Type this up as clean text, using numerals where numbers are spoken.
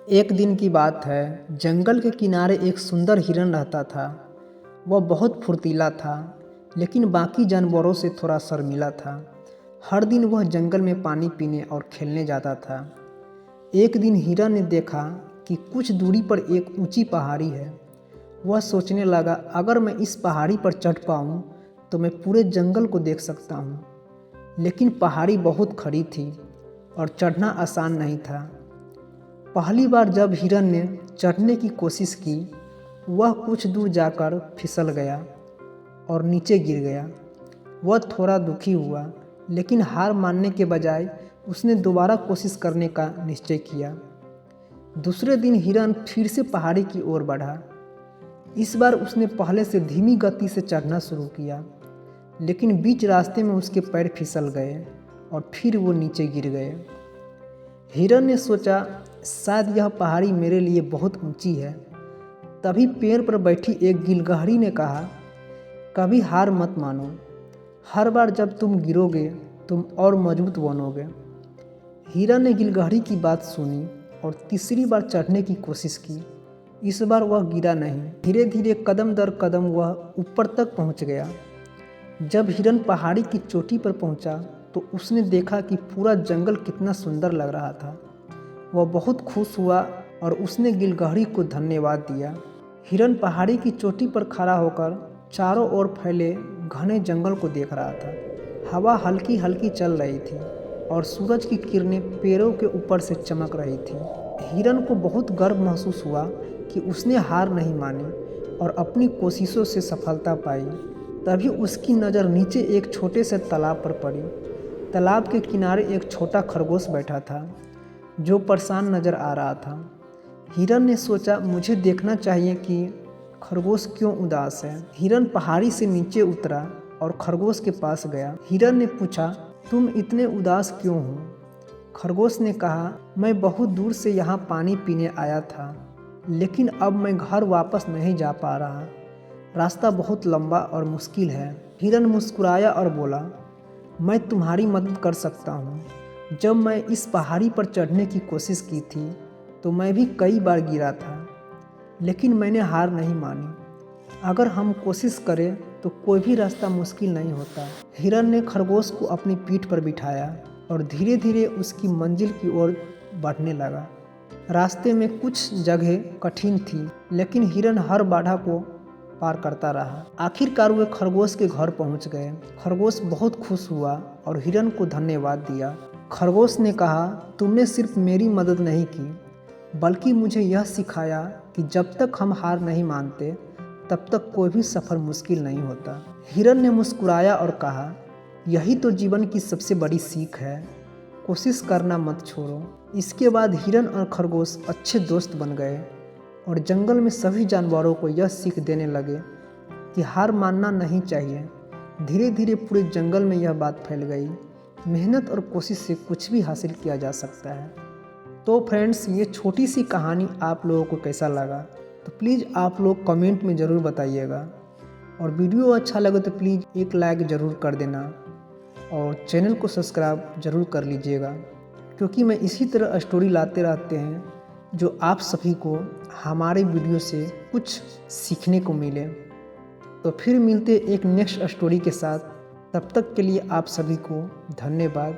एक दिन की बात है। जंगल के किनारे एक सुंदर हिरन रहता था। वह बहुत फुर्तीला था, लेकिन बाकी जानवरों से थोड़ा शर्मीला था। हर दिन वह जंगल में पानी पीने और खेलने जाता था। एक दिन हिरन ने देखा कि कुछ दूरी पर एक ऊंची पहाड़ी है। वह सोचने लगा, अगर मैं इस पहाड़ी पर चढ़ पाऊँ तो मैं पूरे जंगल को देख सकता हूँ। लेकिन पहाड़ी बहुत खड़ी थी और चढ़ना आसान नहीं था। पहली बार जब हिरन ने चढ़ने की कोशिश की, वह कुछ दूर जाकर फिसल गया और नीचे गिर गया। वह थोड़ा दुखी हुआ, लेकिन हार मानने के बजाय उसने दोबारा कोशिश करने का निश्चय किया। दूसरे दिन हिरन फिर से पहाड़ी की ओर बढ़ा। इस बार उसने पहले से धीमी गति से चढ़ना शुरू किया, लेकिन बीच रास्ते में उसके पैर फिसल गए और फिर वो नीचे गिर गए। हिरन ने सोचा, शायद यह पहाड़ी मेरे लिए बहुत ऊंची है। तभी पेड़ पर बैठी एक गिलहरी ने कहा, कभी हार मत मानो। हर बार जब तुम गिरोगे तुम और मजबूत बनोगे। हिरन ने गिलहरी की बात सुनी और तीसरी बार चढ़ने की कोशिश की। इस बार वह गिरा नहीं। धीरे धीरे कदम दर कदम वह ऊपर तक पहुंच गया। जब हिरन पहाड़ी की चोटी पर पहुंचा तो उसने देखा कि पूरा जंगल कितना सुंदर लग रहा था। वह बहुत खुश हुआ और उसने गिलहरी को धन्यवाद दिया। हिरन पहाड़ी की चोटी पर खड़ा होकर चारों ओर फैले घने जंगल को देख रहा था। हवा हल्की हल्की चल रही थी और सूरज की किरणें पेड़ों के ऊपर से चमक रही थी। हिरन को बहुत गर्व महसूस हुआ कि उसने हार नहीं मानी और अपनी कोशिशों से सफलता पाई। तभी उसकी नज़र नीचे एक छोटे से तालाब पर पड़ी। तालाब के किनारे एक छोटा खरगोश बैठा था, जो परेशान नज़र आ रहा था। हिरन ने सोचा, मुझे देखना चाहिए कि खरगोश क्यों उदास है। हिरन पहाड़ी से नीचे उतरा और खरगोश के पास गया। हिरन ने पूछा, तुम इतने उदास क्यों हो? खरगोश ने कहा, मैं बहुत दूर से यहाँ पानी पीने आया था, लेकिन अब मैं घर वापस नहीं जा पा रहा। रास्ता बहुत लंबा और मुश्किल है। हिरन मुस्कुराया और बोला, मैं तुम्हारी मदद कर सकता हूँ। जब मैं इस पहाड़ी पर चढ़ने की कोशिश की थी तो मैं भी कई बार गिरा था, लेकिन मैंने हार नहीं मानी। अगर हम कोशिश करें तो कोई भी रास्ता मुश्किल नहीं होता। हिरन ने खरगोश को अपनी पीठ पर बिठाया और धीरे धीरे उसकी मंजिल की ओर बढ़ने लगा। रास्ते में कुछ जगह कठिन थी, लेकिन हिरन हर बाधा को पार करता रहा। आखिरकार वे खरगोश के घर पहुंच गए। खरगोश बहुत खुश हुआ और हिरन को धन्यवाद दिया। खरगोश ने कहा, तुमने सिर्फ मेरी मदद नहीं की, बल्कि मुझे यह सिखाया कि जब तक हम हार नहीं मानते तब तक कोई भी सफ़र मुश्किल नहीं होता। हिरन ने मुस्कुराया और कहा, यही तो जीवन की सबसे बड़ी सीख है, कोशिश करना मत छोड़ो। इसके बाद हिरन और खरगोश अच्छे दोस्त बन गए और जंगल में सभी जानवरों को यह सीख देने लगे कि हार मानना नहीं चाहिए। धीरे धीरे पूरे जंगल में यह बात फैल गई, मेहनत और कोशिश से कुछ भी हासिल किया जा सकता है। तो फ्रेंड्स, ये छोटी सी कहानी आप लोगों को कैसा लगा तो प्लीज़ आप लोग कमेंट में ज़रूर बताइएगा। और वीडियो अच्छा लगे तो प्लीज़ एक लाइक ज़रूर कर देना और चैनल को सब्सक्राइब ज़रूर कर लीजिएगा, क्योंकि मैं इसी तरह स्टोरी लाते रहते हैं जो आप सभी को हमारे वीडियो से कुछ सीखने को मिले। तो फिर मिलते एक नेक्स्ट स्टोरी के साथ। तब तक के लिए आप सभी को धन्यवाद।